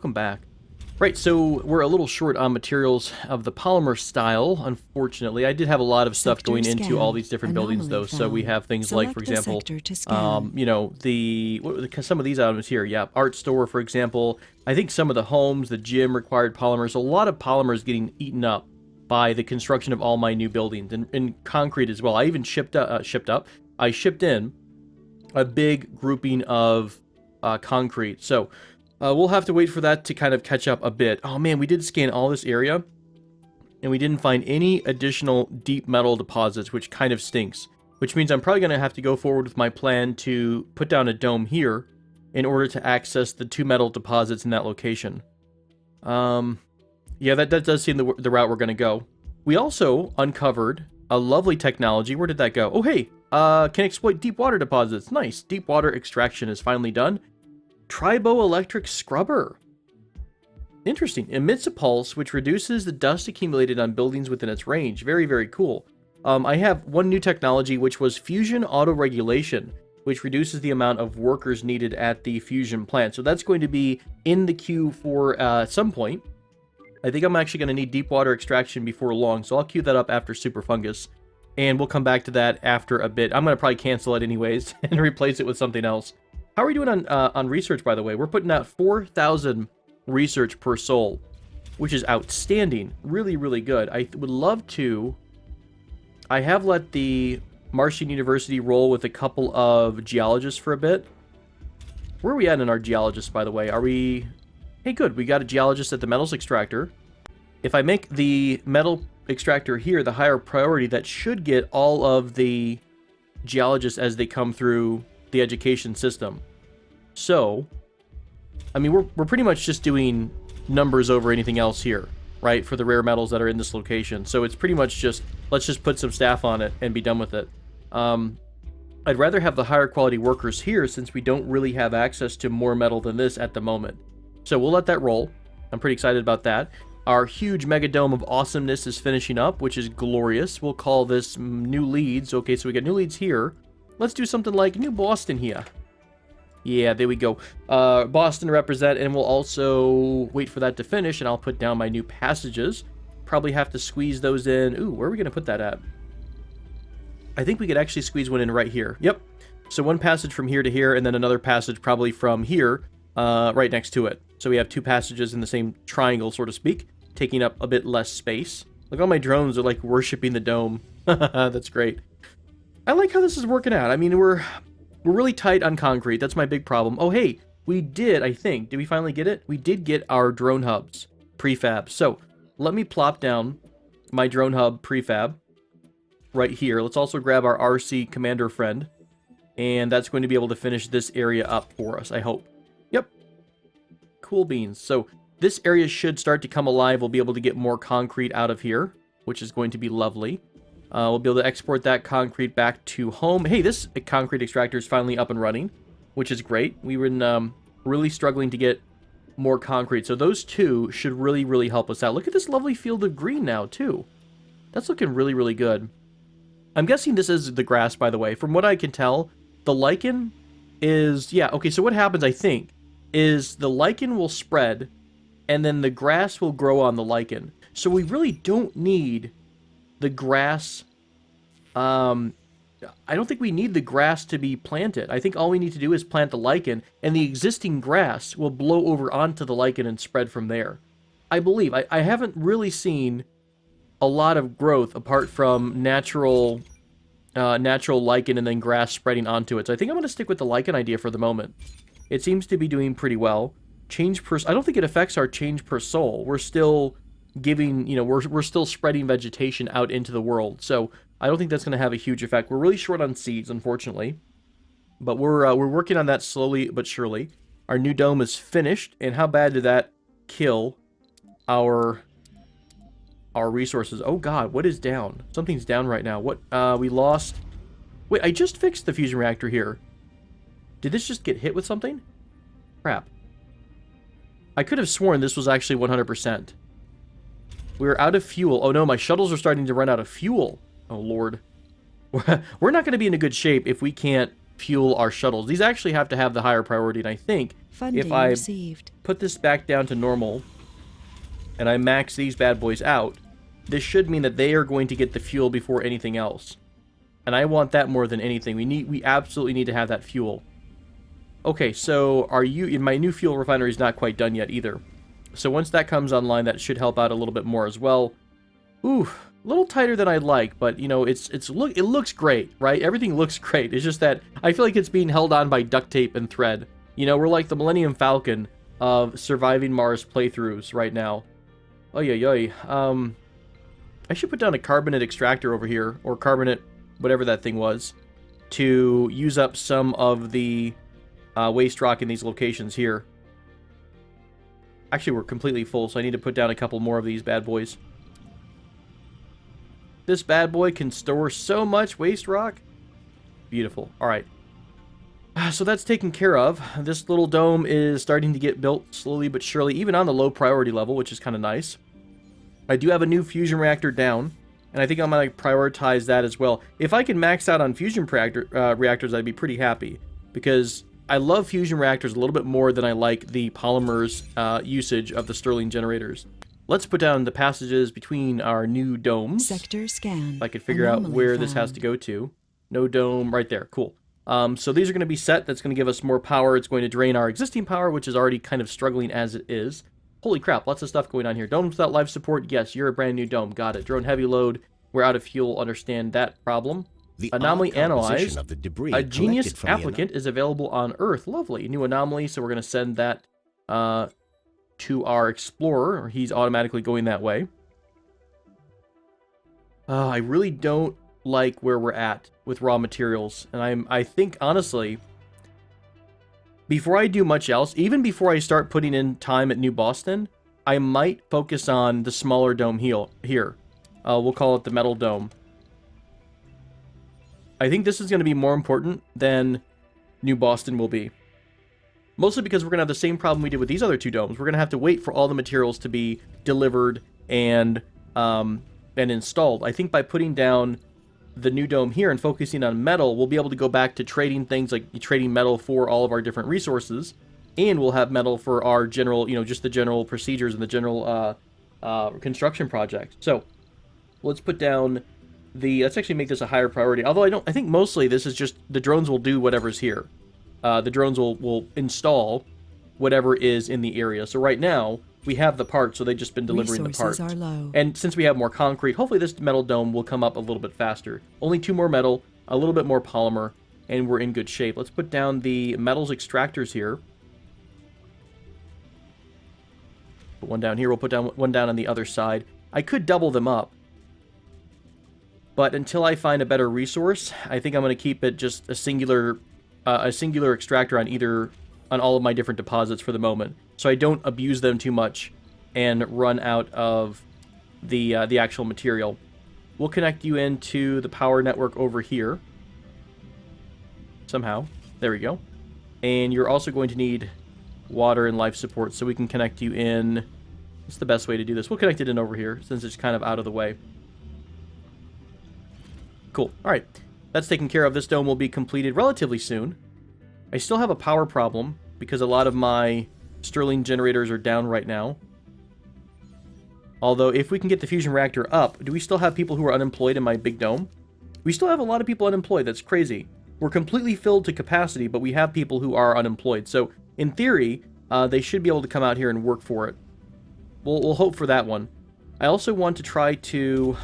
welcome back. Right, so we're a little short on materials of the polymer style, unfortunately. I did have a lot of stuff going into all these different buildings, though. So we have things like, for example, you know, some of these items here. Yeah, art store, for example. I think some of the homes, the gym required polymers. A lot of polymers getting eaten up by the construction of all my new buildings, and concrete as well. I even shipped in a big grouping of concrete. So we'll have to wait for that to kind of catch up a bit. Oh man, we did scan all this area, and we didn't find any additional deep metal deposits, which kind of stinks. Which means I'm probably going to have to go forward with my plan to put down a dome here in order to access the 2 metal deposits in that location. Yeah, that does seem the route we're going to go. We also uncovered a lovely technology. Where did that go? Oh, hey, can exploit deep water deposits. Nice. Deep water extraction is finally done. Triboelectric scrubber. Interesting. Emits a pulse which reduces the dust accumulated on buildings within its range. Very, very cool. I have one new technology, which was fusion auto-regulation, which reduces the amount of workers needed at the fusion plant. So that's going to be in the queue for some point. I think I'm actually going to need deep water extraction before long, so I'll queue that up after Super Fungus. And we'll come back to that after a bit. I'm going to probably cancel it anyways and replace it with something else. How are we doing on research, by the way? We're putting out 4,000 research per soul, which is outstanding. Really, really good. I would love to... I have let the Martian University roll with a couple of geologists for a bit. Where are we at in our geologists, by the way? Are we... Hey, good. We got a geologist at the metals extractor. If I make the metal extractor here the higher priority, that should get all of the geologists as they come through the education system. So, I mean, we're pretty much just doing numbers over anything else here, right, for the rare metals that are in this location. So it's pretty much just, let's just put some staff on it and be done with it. I'd rather have the higher quality workers here since we don't really have access to more metal than this at the moment. So we'll let that roll. I'm pretty excited about that. Our huge mega dome of awesomeness is finishing up, which is glorious. We'll call this new leads. Okay, so we got new leads here. Let's do something like New Boston here. Yeah, there we go. Boston to represent, and we'll also wait for that to finish, and I'll put down my new passages. Probably have to squeeze those in. Ooh, where are we going to put that at? I think we could actually squeeze one in right here. Yep. So one passage from here to here, and then another passage probably from here right next to it. So we have 2 passages in the same triangle, so to speak, taking up a bit less space. Look, all my drones are like worshipping the dome. That's great. I like how this is working out. I mean, we're really tight on concrete. That's my big problem. Oh, hey, we did, I think. Did we finally get it? We did get our drone hubs prefab. So let me plop down my drone hub prefab right here. Let's also grab our RC commander friend. And that's going to be able to finish this area up for us, I hope. Yep. Cool beans. So this area should start to come alive. We'll be able to get more concrete out of here, which is going to be lovely. We'll be able to export that concrete back to home. Hey, this concrete extractor is finally up and running, which is great. We were really struggling to get more concrete. So those 2 should really, really help us out. Look at this lovely field of green now, too. That's looking really, really good. I'm guessing this is the grass, by the way. From what I can tell, the lichen is... Yeah, okay, so what happens, I think, is the lichen will spread, and then the grass will grow on the lichen. So we really don't need the grass. I don't think we need the grass to be planted. I think all we need to do is plant the lichen, and the existing grass will blow over onto the lichen and spread from there. I believe. I haven't really seen a lot of growth apart from natural lichen and then grass spreading onto it. So I think I'm going to stick with the lichen idea for the moment. It seems to be doing pretty well. Change per... I don't think it affects our change per soul. We're still giving, you know, we're still spreading vegetation out into the world. So I don't think that's going to have a huge effect. We're really short on seeds, unfortunately. But we're working on that slowly but surely. Our new dome is finished. And how bad did that kill our resources? Oh god, what is down? Something's down right now. What? We lost... Wait, I just fixed the fusion reactor here. Did this just get hit with something? Crap. I could have sworn this was actually 100%. We're out of fuel. Oh no, my shuttles are starting to run out of fuel. Oh lord. We're not going to be in a good shape if we can't fuel our shuttles. These actually have to have the higher priority, and I think if I put this back down to normal and I max these bad boys out, this should mean that they are going to get the fuel before anything else. And I want that more than anything. We absolutely need to have that fuel. Okay, so my new fuel refinery is not quite done yet either. So once that comes online, that should help out a little bit more as well. Ooh, a little tighter than I'd like, but you know, it looks great, right? Everything looks great. It's just that I feel like it's being held on by duct tape and thread. You know, we're like the Millennium Falcon of surviving Mars playthroughs right now. Oy, oy, oy. I should put down a carbonate extractor over here, or carbonate, whatever that thing was, to use up some of the waste rock in these locations here. Actually, we're completely full, so I need to put down a couple more of these bad boys. This bad boy can store so much waste rock. Beautiful. All right. So that's taken care of. This little dome is starting to get built slowly but surely, even on the low priority level, which is kind of nice. I do have a new fusion reactor down, and I think I'm going to prioritize that as well. If I can max out on fusion reactors, I'd be pretty happy, because I love fusion reactors a little bit more than I like the polymers usage of the Stirling generators. Let's put down the passages between our new domes. Sector scan. If I could figure out where this has to go to. No dome, right there. Cool. So these are going to be set. That's going to give us more power. It's going to drain our existing power, which is already kind of struggling as it is. Holy crap, lots of stuff going on here. Domes without life support. Yes, you're a brand new dome. Got it. Drone heavy load. We're out of fuel. Understand that problem. The anomaly analyzed. of the debris a genius applicant is available on Earth. Lovely. New anomaly, so we're going to send that to our explorer, or he's automatically going that way. I really don't like where we're at with raw materials, and I think, honestly, before I do much else, even before I start putting in time at New Boston, I might focus on the smaller dome here. We'll call it the metal dome. I think this is going to be more important than New Boston will be. Mostly because we're going to have the same problem we did with these other two domes. We're going to have to wait for all the materials to be delivered and installed. I think by putting down the new dome here and focusing on metal, we'll be able to go back to trading things like trading metal for all of our different resources, and we'll have metal for our general, just the general procedures and the general construction project. So let's put down let's actually make this a higher priority. Although I think mostly this is just the drones will do whatever's here. The drones will install whatever is in the area. So right now, we have the parts, so they've just been delivering the parts. Are low. And since we have more concrete, hopefully this metal dome will come up a little bit faster. Only 2 more metal, a little bit more polymer, and we're in good shape. Let's put down the metals extractors here. Put one down here. We'll put down one down on the other side. I could double them up, but until I find a better resource, I think I'm going to keep it just a singular extractor on all of my different deposits for the moment, so I don't abuse them too much and run out of the actual material. We'll connect you into the power network over here somehow. There we go. And you're also going to need water and life support, so we can connect you in. What's the best way to do this? We'll connect it in over here since it's kind of out of the way. Cool. All right. That's taken care of. This dome will be completed relatively soon. I still have a power problem because a lot of my Stirling generators are down right now. Although, if we can get the fusion reactor up, do we still have people who are unemployed in my big dome? We still have a lot of people unemployed. That's crazy. We're completely filled to capacity, but we have people who are unemployed. So, in theory, they should be able to come out here and work for it. We'll hope for that one. I also want to try to...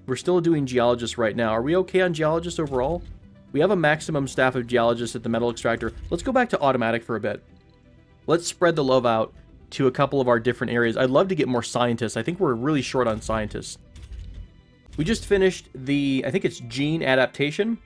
We're still doing geologists right now. Are we okay on geologists overall? We have a maximum staff of geologists at the metal extractor. Let's go back to automatic for a bit. Let's spread the love out to a couple of our different areas. I'd love to get more scientists. I think we're really short on scientists. We just finished I think it's gene adaptation.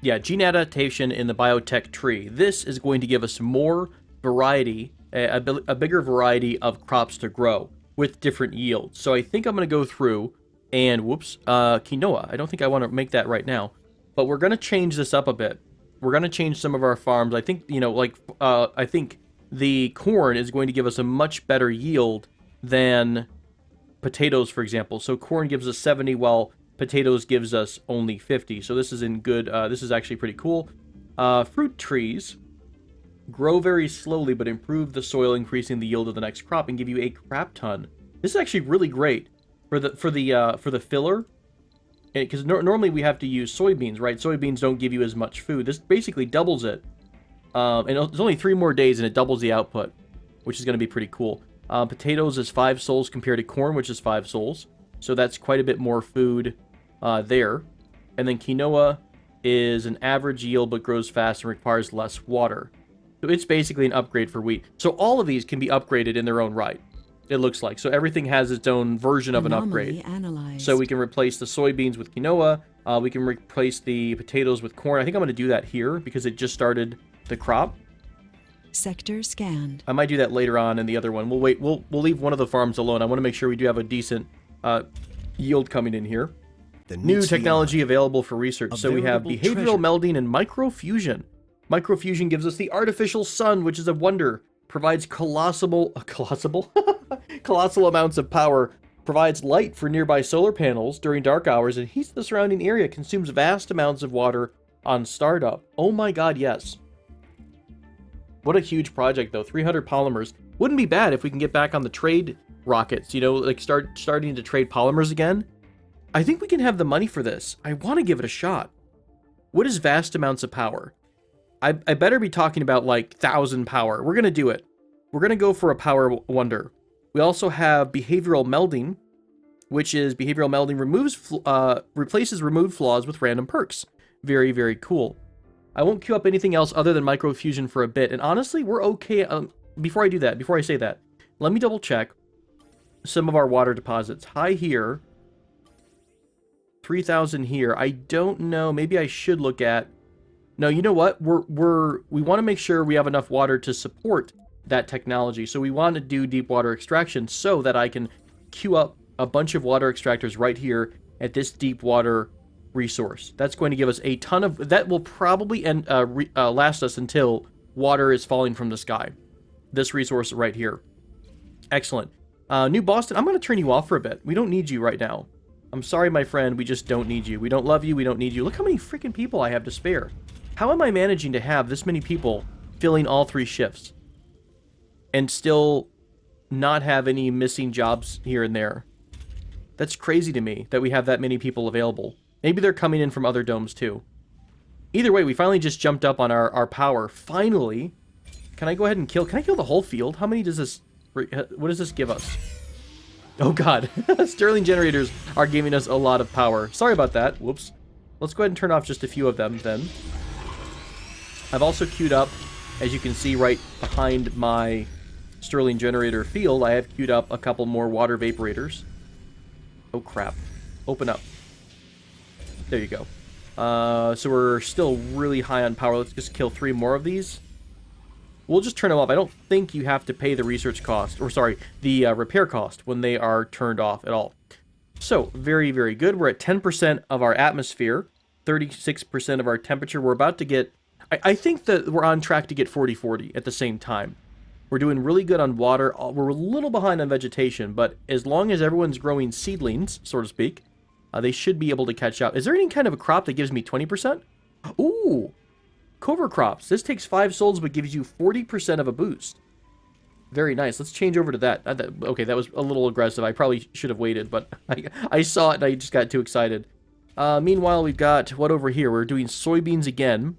Yeah, gene adaptation in the biotech tree. This is going to give us more variety, a bigger variety of crops to grow with different yields. So I think I'm going to go through and, quinoa. I don't think I want to make that right now. But we're going to change this up a bit. We're going to change some of our farms. I think, I think the corn is going to give us a much better yield than potatoes, for example. So corn gives us 70, while Potatoes gives us only 50. So this is in good, this is actually pretty cool. Fruit trees grow very slowly, but improve the soil, increasing the yield of the next crop, and give you a crap ton. This is actually really great for the filler, because normally we have to use soybeans, right? Soybeans don't give you as much food. This basically doubles it, and it's only 3 more days, and it doubles the output, which is going to be pretty cool. Potatoes is 5 souls compared to corn, which is 5 souls, so that's quite a bit more food there. And then quinoa is an average yield, but grows fast and requires less water. So it's basically an upgrade for wheat. So all of these can be upgraded in their own right, it looks like. So everything has its own version of an upgrade. Analyzed. So we can replace the soybeans with quinoa. We can replace the potatoes with corn. I think I'm going to do that here because it just started the crop. Sector scanned. I might do that later on in the other one. We'll wait. We'll leave one of the farms alone. I want to make sure we do have a decent yield coming in here. New technology available for research. So we have behavioral melding and microfusion. Microfusion gives us the artificial sun, which is a wonder. Provides colossal amounts of power. Provides light for nearby solar panels during dark hours and heats the surrounding area. Consumes vast amounts of water on startup. Oh my god, yes. What a huge project, though. 300 polymers. Wouldn't be bad if we can get back on the trade rockets, you know, like starting to trade polymers again. I think we can have the money for this. I want to give it a shot. What is vast amounts of power? I better be talking about like 1,000 power. We're going to do it. We're going to go for a power wonder. We also have behavioral melding, which is behavioral melding replaces removed flaws with random perks. Very, very cool. I won't queue up anything else other than microfusion for a bit. And honestly, we're okay. Before I say that, let me double check some of our water deposits. High here. 3,000 here. I don't know. Maybe I should look at... No, you know what? We want to make sure we have enough water to support that technology. So we want to do deep water extraction so that I can queue up a bunch of water extractors right here at this deep water resource. That's going to give us a ton of... That will probably last us until water is falling from the sky. This resource right here. Excellent. New Boston, I'm going to turn you off for a bit. We don't need you right now. I'm sorry, my friend. We just don't need you. We don't love you. We don't need you. Look how many freaking people I have to spare. How am I managing to have this many people filling all 3 shifts and still not have any missing jobs here and there? That's crazy to me that we have that many people available. Maybe they're coming in from other domes too. Either way, we finally just jumped up on our power. Finally. Can I go ahead and kill? Can I kill the whole field? How many does this... What does this give us? Oh god. Stirling generators are giving us a lot of power. Sorry about that. Whoops. Let's go ahead and turn off just a few of them then. I've also queued up, as you can see right behind my Stirling generator field, I have queued up a couple more water vaporators. Oh crap. Open up. There you go. So we're still really high on power. Let's just kill 3 more of these. We'll just turn them off. I don't think you have to pay the research cost, or sorry, the repair cost when they are turned off at all. So, very, very good. We're at 10% of our atmosphere, 36% of our temperature. We're about to get... I think that we're on track to get 40-40 at the same time. We're doing really good on water. We're a little behind on vegetation, but as long as everyone's growing seedlings, so to speak, they should be able to catch up. Is there any kind of a crop that gives me 20%? Ooh! Cobra Crops. This takes 5 souls, but gives you 40% of a boost. Very nice. Let's change over to that. Okay, that was a little aggressive. I probably should have waited, but I saw it and I just got too excited. Meanwhile, we've got what over here? We're doing soybeans again.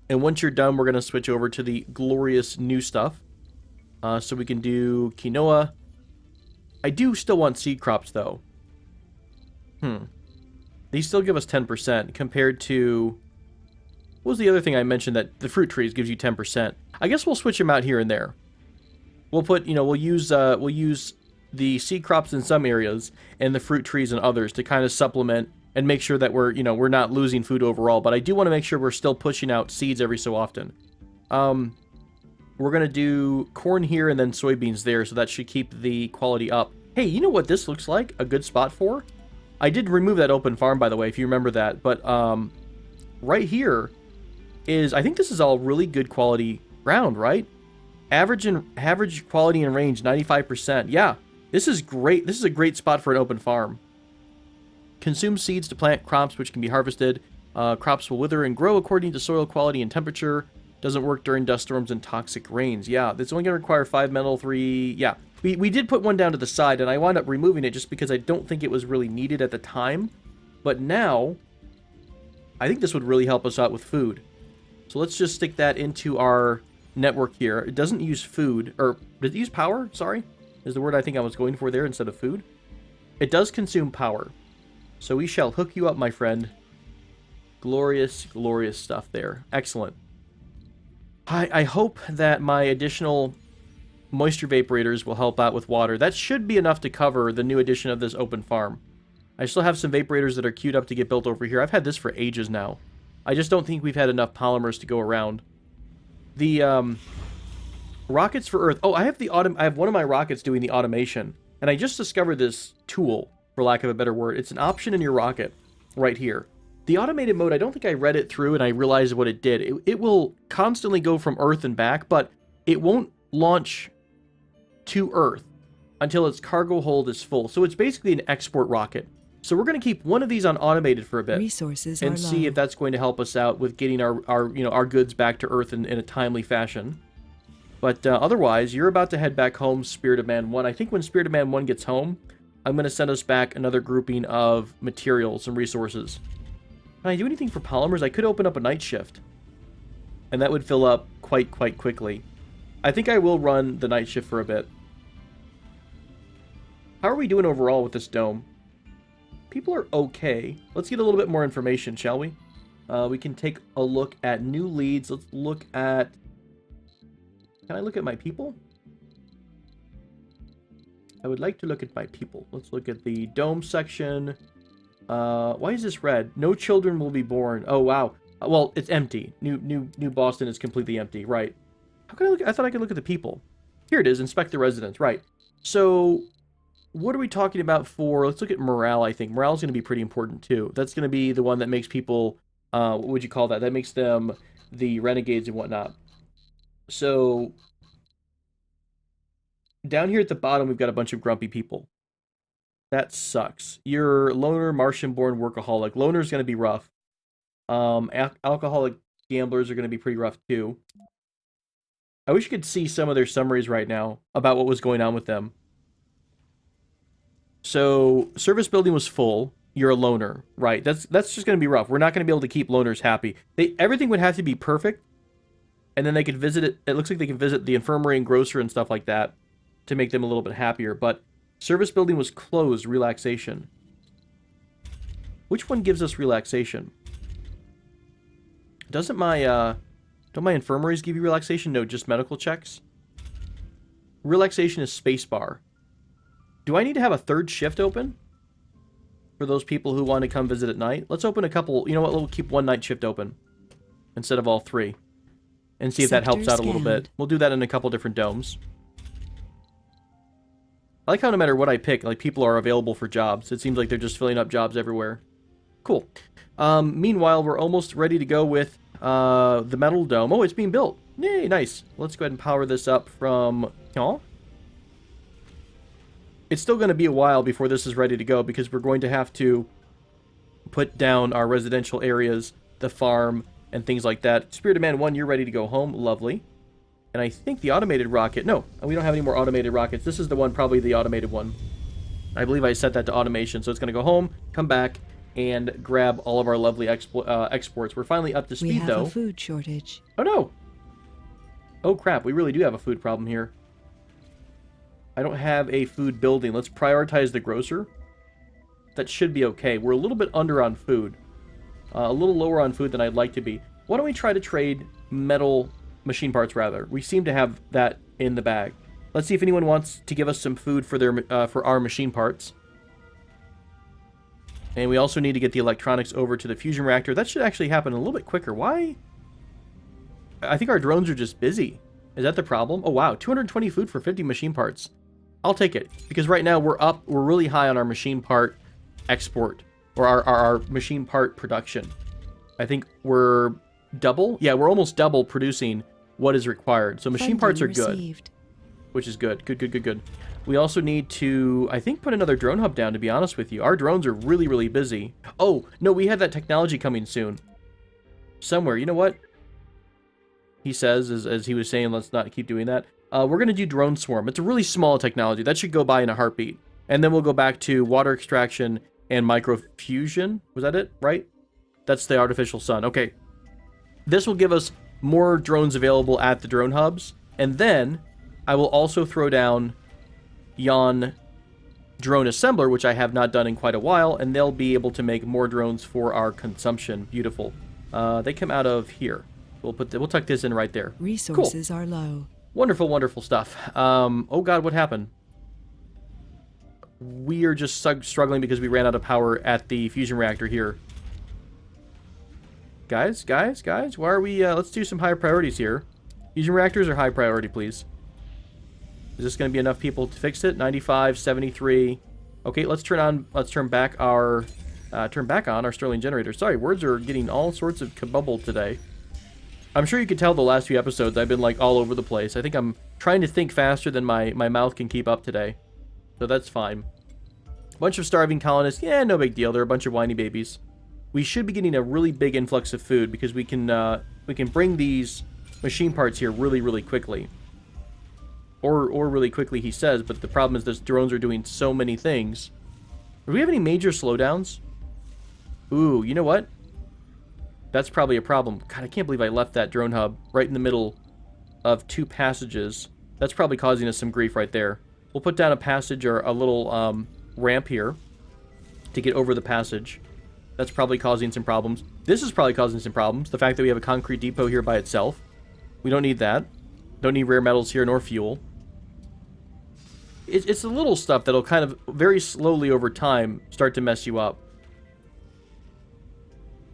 And once you're done, we're going to switch over to the glorious new stuff. So we can do quinoa. I do still want seed crops, though. These still give us 10% compared to... What was the other thing I mentioned that the fruit trees gives you 10%? I guess we'll switch them out here and there. We'll put, we'll use the seed crops in some areas and the fruit trees in others to kind of supplement and make sure that we're, we're not losing food overall. But I do want to make sure we're still pushing out seeds every so often. We're going to do corn here and then soybeans there, so that should keep the quality up. Hey, you know what this looks like a good spot for? I did remove that open farm, by the way, if you remember that. But right here is, I think this is all really good quality ground, right? Average quality and range, 95%. Yeah, this is great. This is a great spot for an open farm. Consume seeds to plant crops which can be harvested. Crops will wither and grow according to soil quality and temperature. Doesn't work during dust storms and toxic rains. Yeah, it's only going to require 5 metal, 3... Yeah, we did put one down to the side, and I wound up removing it just because I don't think it was really needed at the time. But now, I think this would really help us out with food. So let's just stick that into our network here. It doesn't use food, or does it use power? Sorry, is the word I think I was going for there instead of food. It does consume power. So we shall hook you up, my friend. Glorious, glorious stuff there. Excellent. I hope that my additional moisture vaporators will help out with water. That should be enough to cover the new addition of this open farm. I still have some vaporators that are queued up to get built over here. I've had this for ages now. I just don't think we've had enough polymers to go around. The rockets for Earth. Oh, I have one of my rockets doing the automation, and I just discovered this tool, for lack of a better word. It's an option in your rocket right here. The automated mode, I don't think I read it through and I realized what it did. It will constantly go from Earth and back, but it won't launch to Earth until its cargo hold is full. So it's basically an export rocket. So we're going to keep one of these on automated for a bit. Resources and are see low. if that's going to help us out with getting our goods back to Earth in a timely fashion. But otherwise, you're about to head back home, Spirit of Man 1. I think when Spirit of Man 1 gets home, I'm going to send us back another grouping of materials and resources. Can I do anything for polymers? I could open up a night shift, and that would fill up quite quickly. I think I will run the night shift for a bit. How are we doing overall with this dome? People are okay. Let's get a little bit more information, shall we? We can take a look at new leads. Let's look at... Can I look at my people? I would like to look at my people. Let's look at the dome section. Why is this red? No children will be born. Oh, wow. Well, it's empty. New Boston is completely empty. Right. How can I look? I thought I could look at the people. Here it is. Inspect the residents. Right. So, what are we talking about for... Let's look at morale, I think. Morale is going to be pretty important, too. That's going to be the one that makes people... what would you call that? That makes them the renegades and whatnot. So, down here at the bottom, we've got a bunch of grumpy people. That sucks. You're loner, Martian-born workaholic. Loner's going to be rough. Alcoholic gamblers are going to be pretty rough, too. I wish you could see some of their summaries right now about what was going on with them. So, service building was full. You're a loner. Right. That's just going to be rough. We're not going to be able to keep loners happy. Everything would have to be perfect. And then they could visit it. It looks like they can visit the infirmary and grocer and stuff like that to make them a little bit happier. But service building was closed. Relaxation. Which one gives us relaxation? Doesn't my, don't my infirmaries give you relaxation? No, just medical checks. Relaxation is spacebar. Do I need to have a third shift open? For those people who want to come visit at night? Let's open a couple. You know what? We'll keep one night shift open. Instead of all three. And see if that helps out a little bit. We'll do that in a couple different domes. I like how no matter what I pick, like, people are available for jobs. It seems like they're just filling up jobs everywhere. Cool. Meanwhile, we're almost ready to go with the metal dome. Oh, it's being built. Yay, nice. Let's go ahead and power this up from... Oh. It's still going to be a while before this is ready to go because we're going to have to put down our residential areas, the farm, and things like that. Spirit of Man 1, you're ready to go home. Lovely. And I think the automated rocket... No, we don't have any more automated rockets. This is the one, probably the automated one. I believe I set that to automation, so it's going to go home, come back, and grab all of our lovely exports. We're finally up to speed, though. We have a food shortage. Oh, no! Oh, crap. We really do have a food problem here. I don't have a food building. Let's prioritize the grocer. That should be okay. We're a little bit under on food. A little lower on food than I'd like to be. Why don't we try to trade metal machine parts, rather? We seem to have that in the bag. Let's see if anyone wants to give us some food for their for our machine parts. And we also need to get the electronics over to the fusion reactor. That should actually happen a little bit quicker. Why? I think our drones are just busy. Is that the problem? Oh, wow. 220 food for 50 machine parts. I'll take it. Because right now we're really high on our machine part export. Or our machine part production. I think we're double? Yeah, we're almost double producing what is required. So machine parts are good. which is good. Good. We also need to, I think, put another drone hub down, to be honest with you. Our drones are really, really busy. Oh, no, we have that technology coming soon. Somewhere. You know what? He says, as he was saying, let's not keep doing that. We're going to do drone swarm. It's a really small technology. That should go by in a heartbeat. And then we'll go back to water extraction and microfusion. Was that it? Right? That's the artificial sun. Okay. This will give us more drones available at the drone hubs. And then I will also throw down yon drone assembler, which I have not done in quite a while. And they'll be able to make more drones for our consumption. Beautiful. They come out of here. We'll tuck this in right there. Resources are low. Wonderful stuff. Oh god, what happened? We are just struggling because we ran out of power at the fusion reactor here. Guys, why are we, let's do some higher priorities here. Fusion reactors are high priority, please. Is this going to be enough people to fix it? 95, 73. Okay, let's turn back on our Stirling generator. Sorry, words are getting all sorts of kabubble today. I'm sure you could tell the last few episodes I've been like all over the place. I think I'm trying to think faster than my mouth can keep up today. So that's fine. Bunch of starving colonists. Yeah, no big deal. They're a bunch of whiny babies. We should be getting a really big influx of food because we can bring these machine parts here really, really quickly. Or really quickly, he says, but the problem is those drones are doing so many things. Do we have any major slowdowns? Ooh, you know what? That's probably a problem. God, I can't believe I left that drone hub right in the middle of two passages. That's probably causing us some grief right there. We'll put down a passage or a little ramp here to get over the passage. That's probably causing some problems. This is probably causing some problems. The fact that we have a concrete depot here by itself. We don't need that. Don't need rare metals here nor fuel. It's the little stuff that'll kind of very slowly over time start to mess you up.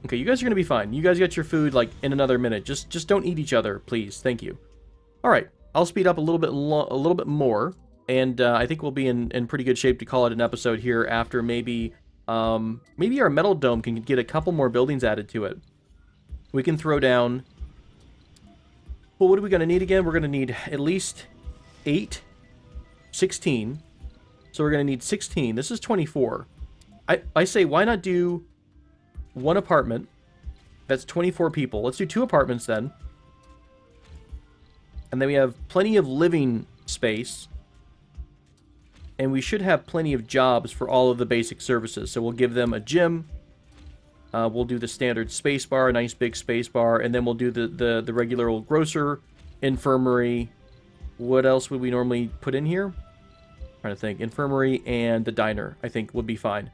Okay, you guys are going to be fine. You guys get your food, like, in another minute. Just don't eat each other, please. Thank you. All right. I'll speed up a little bit more, and I think we'll be in pretty good shape to call it an episode here after maybe our metal dome can get a couple more buildings added to it. We can throw down... Well, what are we going to need again? We're going to need at least 8, 16. So we're going to need 16. This is 24. I say, why not do... one apartment. That's 24 people. Let's do 2 apartments then. And then we have plenty of living space. And we should have plenty of jobs for all of the basic services. So we'll give them a gym. We'll do the standard space bar, a nice big space bar. And then we'll do the regular old grocer, infirmary. What else would we normally put in here? I'm trying to think. Infirmary and the diner, I think, would be fine.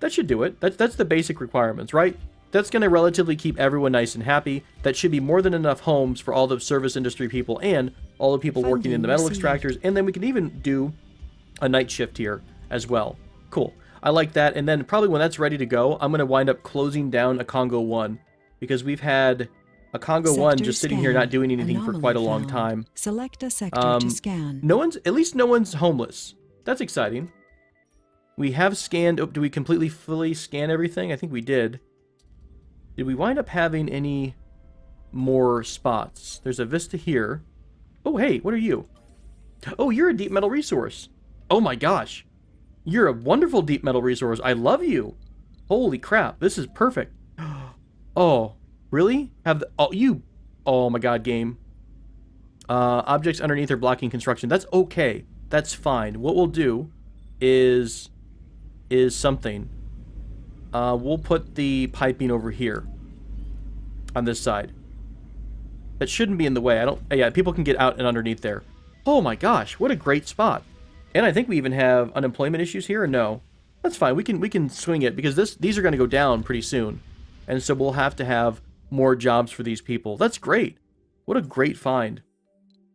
That should do it. That's the basic requirements, right? That's going to relatively keep everyone nice and happy. That should be more than enough homes for all the service industry people and all the people working in the metal extractors. And then we can even do a night shift here as well. Cool. I like that. And then probably when that's ready to go, I'm going to wind up closing down a Congo 1 because we've had a Congo 1 just sitting here not doing anything for quite a long time. Select a sector to scan. At least no one's homeless. That's exciting. We have scanned... Oh, do we fully scan everything? I think we did. Did we wind up having any more spots? There's a vista here. Oh, hey, what are you? Oh, you're a deep metal resource. Oh my gosh. You're a wonderful deep metal resource. I love you. Holy crap. This is perfect. Oh, really? Oh my god, game. Objects underneath are blocking construction. That's okay. That's fine. What we'll do is something. We'll put the piping over here on this side. That shouldn't be in the way. Yeah, people can get out and underneath there. Oh my gosh, what a great spot. And I think we even have unemployment issues here, or no? That's fine. We can swing it because these are going to go down pretty soon. And so we'll have to have more jobs for these people. That's great. What a great find.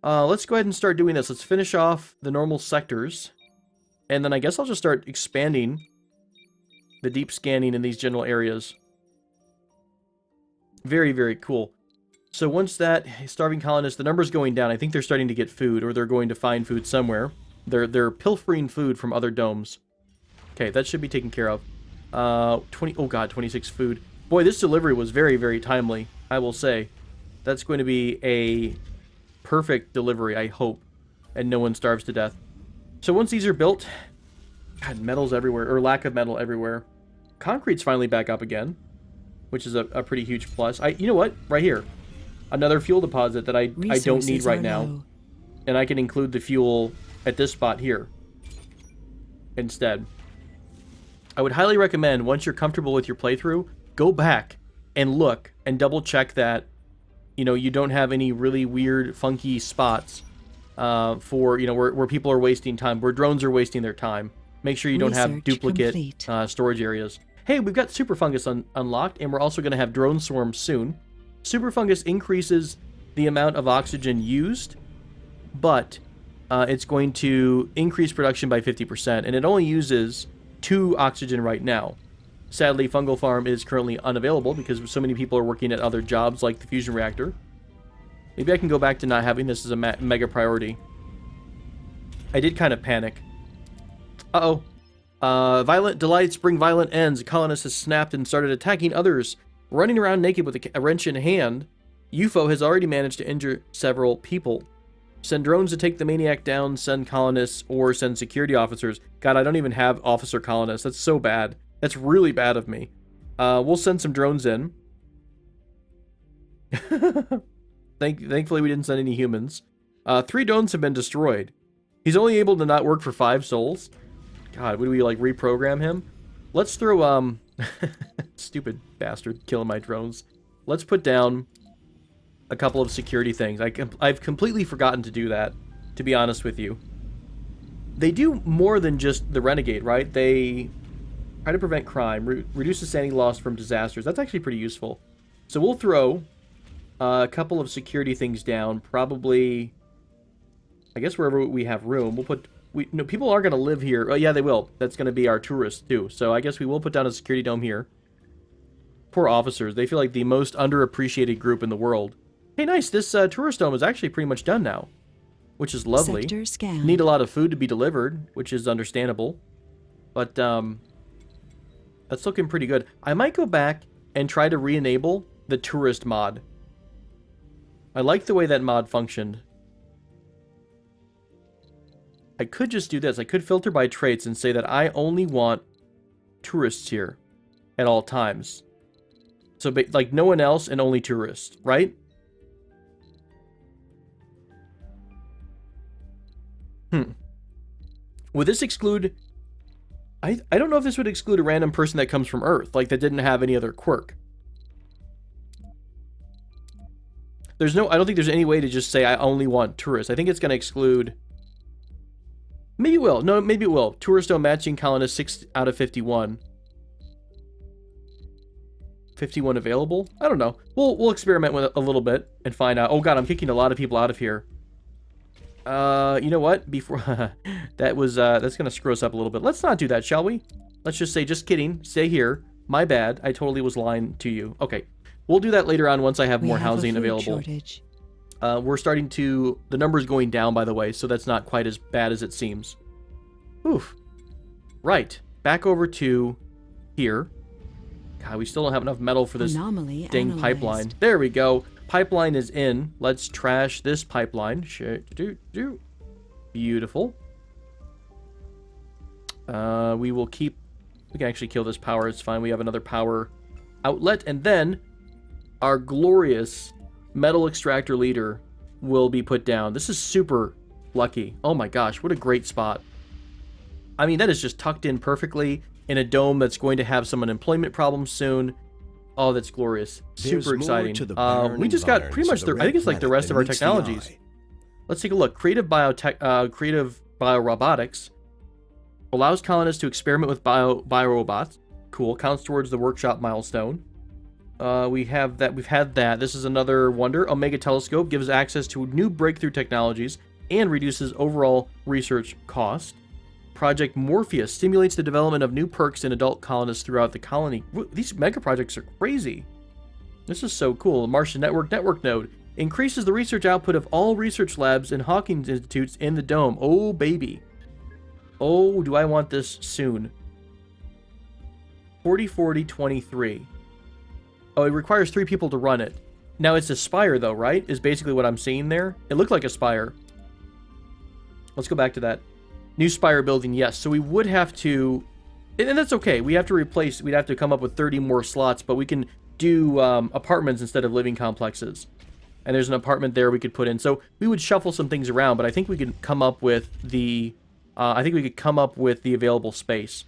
Let's go ahead and start doing this. Let's finish off the normal sectors. And then I guess I'll just start expanding the deep scanning in these general areas. Very, very cool. So once that starving colonist, the number's going down. I think they're starting to get food, or they're going to find food somewhere. They're pilfering food from other domes. Okay, that should be taken care of. 26 food. Boy, this delivery was very, very timely, I will say. That's going to be a perfect delivery, I hope. and no one starves to death. So once these are built, God, metal's everywhere, or lack of metal everywhere. Concrete's finally back up again, which is a pretty huge plus. You know what? Right here. Another fuel deposit that I don't need right now. And I can include the fuel at this spot here instead. I would highly recommend, once you're comfortable with your playthrough, go back and look and double check that, you know, you don't have any really weird, funky spots for, you know, where people are wasting time, where drones are wasting their time. Make sure you don't have duplicate storage areas. Hey, we've got Super Fungus unlocked, and we're also going to have Drone Swarm soon. Super Fungus increases the amount of oxygen used, but it's going to increase production by 50%, and it only uses 2 oxygen right now. Sadly, Fungal Farm is currently unavailable because so many people are working at other jobs like the fusion reactor. Maybe I can go back to not having this as a mega priority. I did kind of panic. Uh-oh. Violent delights bring violent ends. A colonist has snapped and started attacking others. Running around naked with a wrench in hand, UFO has already managed to injure several people. Send drones to take the maniac down, send colonists, or send security officers. God, I don't even have officer colonists. That's so bad. That's really bad of me. We'll send some drones in. Thankfully, we didn't send any humans. 3 drones have been destroyed. He's only able to not work for 5 souls. God, would we, like, reprogram him? Let's throw, stupid bastard killing my drones. Let's put down a couple of security things. I've completely forgotten to do that, to be honest with you. They do more than just the Renegade, right? They try to prevent crime, reduce the sanity loss from disasters. That's actually pretty useful. So we'll throw a couple of security things down, probably, I guess wherever we have room. We'll put... No, people aren't going to live here. Oh, yeah, they will. That's going to be our tourists, too. So I guess we will put down a security dome here. Poor officers. They feel like the most underappreciated group in the world. Hey, nice. This tourist dome is actually pretty much done now, which is lovely. Sector scan. Need a lot of food to be delivered, which is understandable. But that's looking pretty good. I might go back and try to re-enable the tourist mod. I like the way that mod functioned. I could just do this. I could filter by traits and say that I only want tourists here at all times. So, like, no one else and only tourists, right? Would this exclude... I don't know if this would exclude a random person that comes from Earth, like that didn't have any other quirk. I don't think there's any way to just say I only want tourists. I think it's going to exclude... Maybe it will. No, maybe it will. Tourist dome matching colonist 6 out of 51. 51 available? I don't know. We'll experiment with it a little bit and find out. Oh god, I'm kicking a lot of people out of here. You know what? Before that's gonna screw us up a little bit. Let's not do that, shall we? Let's just say, just kidding. Stay here. My bad. I totally was lying to you. Okay. We'll do that later on once I have more housing available. Shortage. We're starting to... The number's going down, by the way, so that's not quite as bad as it seems. Oof. Right. Back over to here. God, we still don't have enough metal for this dang pipeline. There we go. Pipeline is in. Let's trash this pipeline. Beautiful. We will keep... We can actually kill this power. It's fine. We have another power outlet. And then our glorious... metal extractor leader will be put down. This is super lucky. Oh my gosh, what a great spot. I mean, that is just tucked in perfectly in a dome that's going to have some unemployment problems soon. Oh, that's glorious. Super exciting. We just got pretty much, I think it's like the rest of our technologies. Let's take a look. Creative biorobotics allows colonists to experiment with biorobots. Cool. Counts towards the workshop milestone. We've had that. This is another wonder. Omega Telescope gives access to new breakthrough technologies and reduces overall research cost. Project Morpheus stimulates the development of new perks in adult colonists throughout the colony. These mega projects are crazy. This is so cool. Martian network node increases the research output of all research labs and Hawkins institutes in the dome. Oh, baby. Oh, do I want this soon. 40-40-23. Oh, it requires 3 people to run it. Now, it's a spire, though, right? Is basically what I'm seeing there. It looked like a spire. Let's go back to that. New spire building, yes. So we would have to, and that's okay. We'd have to come up with 30 more slots, but we can do apartments instead of living complexes. And there's an apartment there we could put in. So we would shuffle some things around, but I think we could come up with the, available space.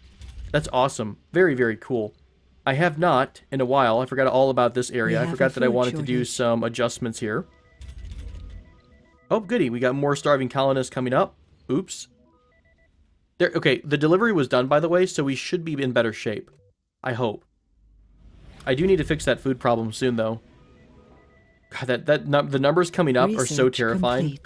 That's awesome. Very, very cool. I have not in a while. I forgot all about this area. I forgot that I wanted to do some adjustments here. Oh, goody. We got more starving colonists coming up. Oops. There. Okay, the delivery was done, by the way, so we should be in better shape. I hope. I do need to fix that food problem soon, though. God, the numbers coming up are so terrifying.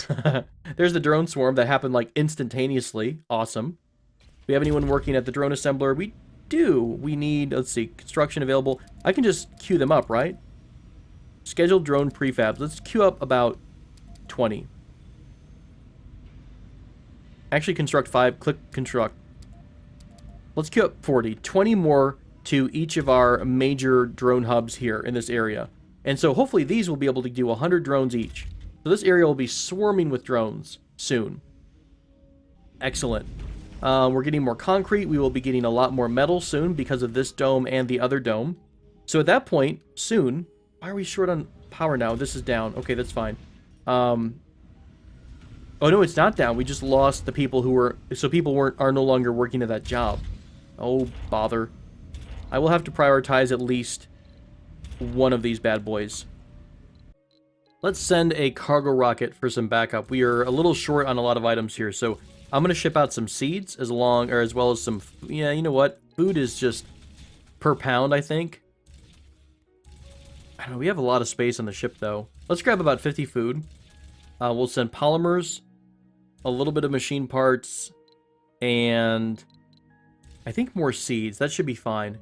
There's the drone swarm that happened, like, instantaneously. Awesome. Do we have anyone working at the drone assembler? We do. We need, let's see, construction available. I can just queue them up, right? Scheduled drone prefabs. Let's queue up about 20. Actually, construct 5. Click construct. Let's queue up 40. 20 more to each of our major drone hubs here in this area. And so hopefully these will be able to do 100 drones each. So this area will be swarming with drones soon. Excellent. We're getting more concrete. We will be getting a lot more metal soon because of this dome and the other dome. So at that point, soon... Why are we short on power now? This is down. Okay, that's fine. Oh, no, it's not down. We just lost the people who were... So people are no longer working at that job. Oh, bother. I will have to prioritize at least one of these bad boys. Let's send a cargo rocket for some backup. We are a little short on a lot of items here, so I'm going to ship out some seeds as well as some... Yeah, you know what? Food is just per pound, I think. I don't know, we have a lot of space on the ship, though. Let's grab about 50 food. We'll send polymers, a little bit of machine parts, and I think more seeds. That should be fine.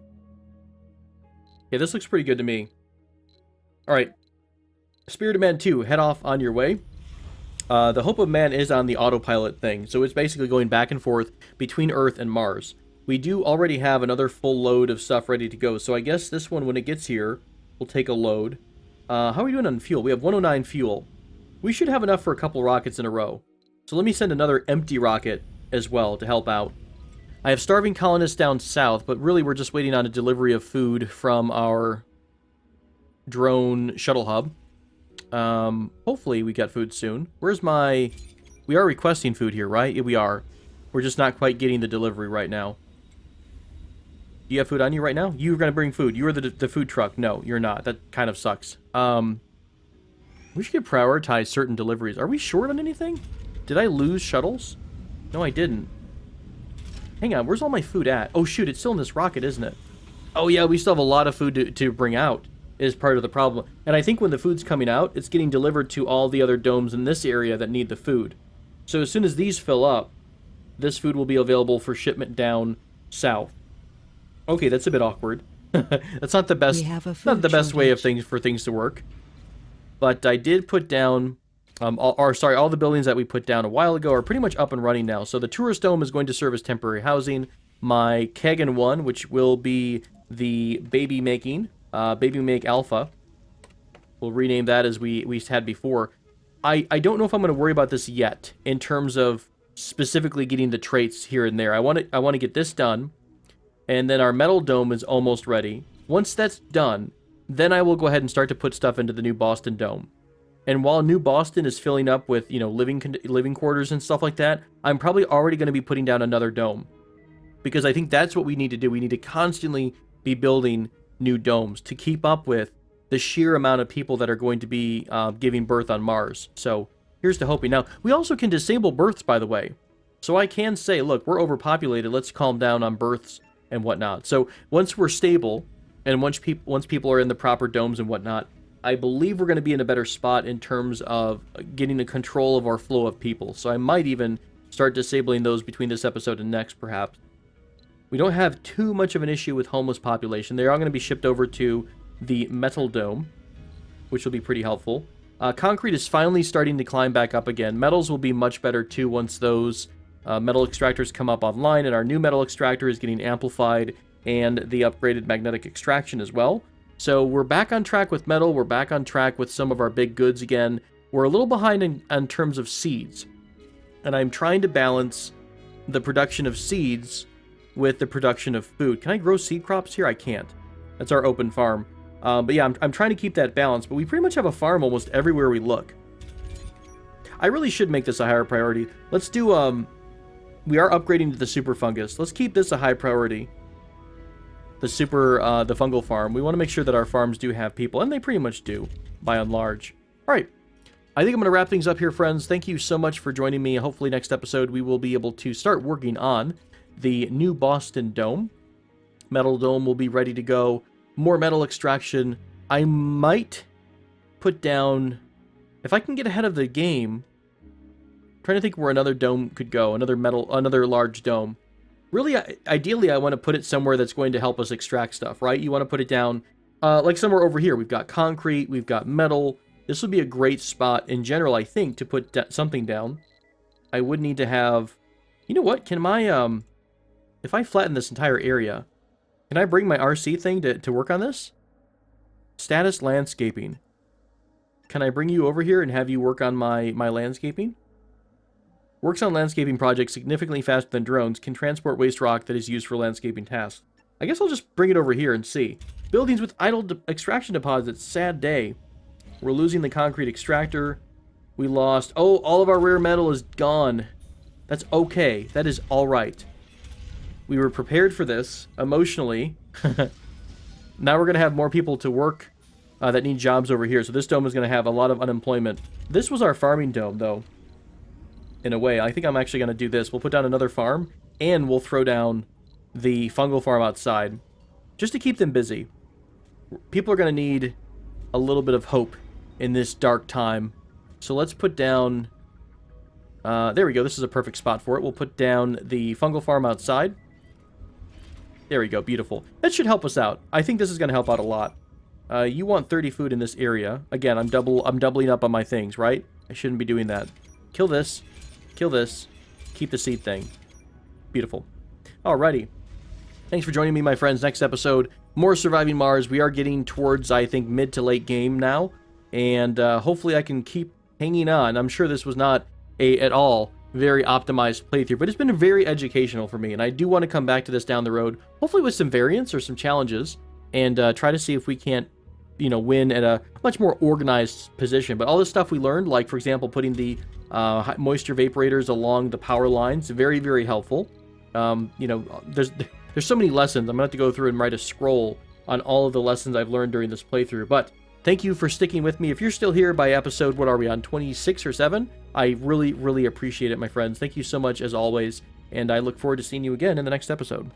Yeah, this looks pretty good to me. Alright. Spirit of Man 2, head off on your way. The Hope of Man is on the autopilot thing, so it's basically going back and forth between Earth and Mars. We do already have another full load of stuff ready to go, so I guess this one, when it gets here, will take a load. How are we doing on fuel? We have 109 fuel. We should have enough for a couple rockets in a row. So let me send another empty rocket as well to help out. I have starving colonists down south, but really we're just waiting on a delivery of food from our drone shuttle hub. Hopefully we get food soon. Where's my... We are requesting food here, right? Yeah, we are. We're just not quite getting the delivery right now. Do you have food on you right now? You're going to bring food. You are the food truck. No, you're not. That kind of sucks. We should prioritize certain deliveries. Are we short on anything? Did I lose shuttles? No, I didn't. Hang on, where's all my food at? Oh shoot, it's still in this rocket, isn't it? Oh yeah, we still have a lot of food to bring out, is part of the problem. And I think when the food's coming out, it's getting delivered to all the other domes in this area that need the food. So as soon as these fill up, this food will be available for shipment down south. Okay, that's a bit awkward. That's not the best, not the best way of things to work. But I did put down, all the buildings that we put down a while ago are pretty much up and running now. So the tourist dome is going to serve as temporary housing. My Kagan 1, which will be the baby make alpha. We'll rename that as we had before. I don't know if I'm going to worry about this yet in terms of specifically getting the traits here and there. I want to get this done, and then our metal dome is almost ready. Once that's done, then I will go ahead and start to put stuff into the new Boston dome. And while New Boston is filling up with, you know, living quarters and stuff like that, I'm probably already going to be putting down another dome. Because I think that's what we need to do. We need to constantly be building new domes to keep up with the sheer amount of people that are going to be giving birth on Mars. So here's to hoping. Now, we also can disable births, by the way. So I can say, look, we're overpopulated. Let's calm down on births and whatnot. So once we're stable, and once people are in the proper domes and whatnot, I believe we're going to be in a better spot in terms of getting a control of our flow of people. So I might even start disabling those between this episode and next, perhaps. We don't have too much of an issue with homeless population. They are going to be shipped over to the metal dome, which will be pretty helpful. Concrete is finally starting to climb back up again. Metals will be much better too once those metal extractors come up online, and our new metal extractor is getting amplified, and the upgraded magnetic extraction as well. So we're back on track with metal. We're back on track with some of our big goods again. We're a little behind in terms of seeds. And I'm trying to balance the production of seeds with the production of food. Can I grow seed crops here? I can't. That's our open farm. But yeah, I'm trying to keep that balance, but we pretty much have a farm almost everywhere we look. I really should make this a higher priority. Let's do, we are upgrading to the super fungus. Let's keep this a high priority. The fungal farm. We want to make sure that our farms do have people, and they pretty much do, by and large. All right. I think I'm going to wrap things up here, friends. Thank you so much for joining me. Hopefully next episode we will be able to start working on the new Boston Dome. Metal Dome will be ready to go. More metal extraction. I might put down, if I can get ahead of the game, I'm trying to think where another dome could go, another large dome. Really, ideally, I want to put it somewhere that's going to help us extract stuff, right? You want to put it down, like somewhere over here. We've got concrete, we've got metal. This would be a great spot in general, I think, to put something down. I would need to have, you know what? Can my, if I flatten this entire area, can I bring my RC thing to work on this? Status landscaping. Can I bring you over here and have you work on my landscaping? Works on landscaping projects significantly faster than drones, can transport waste rock that is used for landscaping tasks. I guess I'll just bring it over here and see. Buildings with idle extraction deposits. Sad day. We're losing the concrete extractor. We lost... Oh, all of our rare metal is gone. That's okay. That is alright. We were prepared for this, emotionally. Now we're going to have more people to work that need jobs over here. So this dome is going to have a lot of unemployment. This was our farming dome, though. In a way, I think I'm actually going to do this. We'll put down another farm, and we'll throw down the fungal farm outside. Just to keep them busy. People are going to need a little bit of hope in this dark time. So let's put down... there we go. This is a perfect spot for it. We'll put down the fungal farm outside. There we go. Beautiful. That should help us out. I think this is going to help out a lot. You want 30 food in this area. Again, I'm doubling up on my things, right? I shouldn't be doing that. Kill this. Kill this. Keep the seed thing. Beautiful. Alrighty. Thanks for joining me, my friends. Next episode, more Surviving Mars. We are getting towards, I think, mid to late game now. And hopefully I can keep hanging on. I'm sure this was not at all very optimized playthrough, but it's been very educational for me. And I do want to come back to this down the road, hopefully with some variants or some challenges, and try to see if we can't, you know, win at a much more organized position. But all this stuff we learned, like, for example, putting the moisture vaporators along the power lines, very, very helpful. You know, there's so many lessons. I'm going to have to go through and write a scroll on all of the lessons I've learned during this playthrough. But thank you for sticking with me. If you're still here by episode, what are we on, 26 or 7? I really, really appreciate it, my friends. Thank you so much, as always. And I look forward to seeing you again in the next episode.